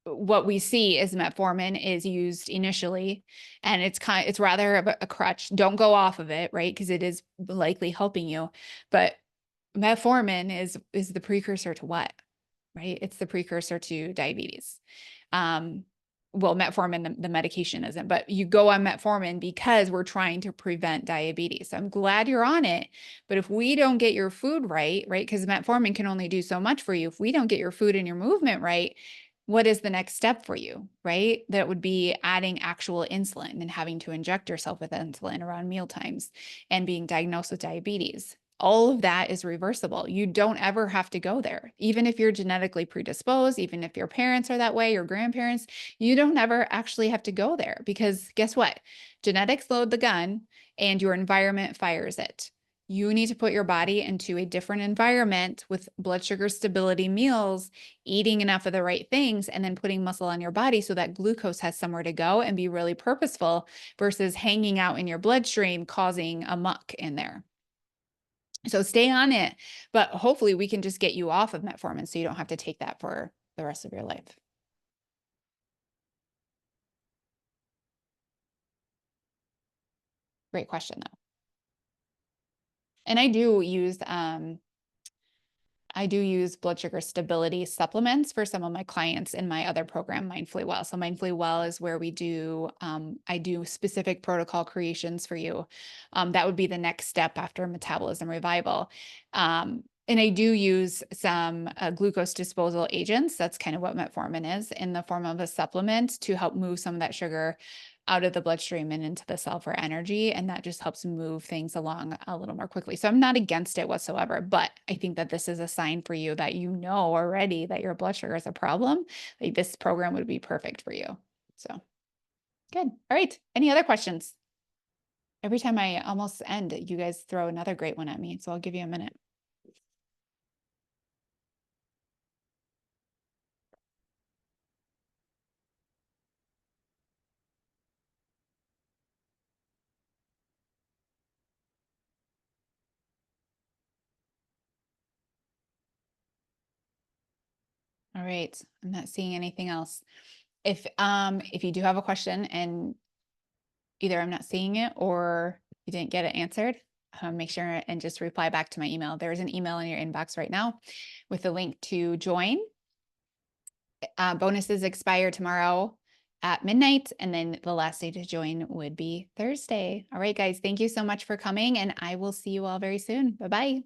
what we see is metformin is used initially, and it's rather of a crutch. Don't go off of it, right? Because it is likely helping you. But metformin is the precursor to what? Right? It's the precursor to diabetes. Well, metformin, the medication isn't, but you go on metformin because we're trying to prevent diabetes. So I'm glad you're on it, but if we don't get your food right, because metformin can only do so much for you. If we don't get your food and your movement right, what is the next step for you, right? That would be adding actual insulin and having to inject yourself with insulin around meal times and being diagnosed with diabetes. All of that is reversible. You don't ever have to go there. Even if you're genetically predisposed, even if your parents are that way, your grandparents, you don't ever actually have to go there, because guess what? Genetics load the gun and your environment fires it. You need to put your body into a different environment with blood sugar stability meals, eating enough of the right things, and then putting muscle on your body so that glucose has somewhere to go and be really purposeful versus hanging out in your bloodstream, causing a muck in there. So stay on it, but hopefully we can just get you off of metformin so you don't have to take that for the rest of your life. Great question though. And I do use blood sugar stability supplements for some of my clients in my other program, Mindfully Well. So Mindfully Well is where we do, I do specific protocol creations for you. That would be the next step after Metabolism Revival. And I do use some glucose disposal agents. That's kind of what metformin is, in the form of a supplement to help move some of that sugar out of the bloodstream and into the cell for energy. And that just helps move things along a little more quickly. So I'm not against it whatsoever, but I think that this is a sign for you that you know already that your blood sugar is a problem. Like, this program would be perfect for you. So good. All right. Any other questions? Every time I almost end, you guys throw another great one at me. So I'll give you a minute. All right. I'm not seeing anything else. If you do have a question and either I'm not seeing it or you didn't get it answered, make sure and just reply back to my email. There's an email in your inbox right now with a link to join. Bonuses expire tomorrow at midnight, and then the last day to join would be Thursday. All right, guys, thank you so much for coming, and I will see you all very soon. Bye-bye.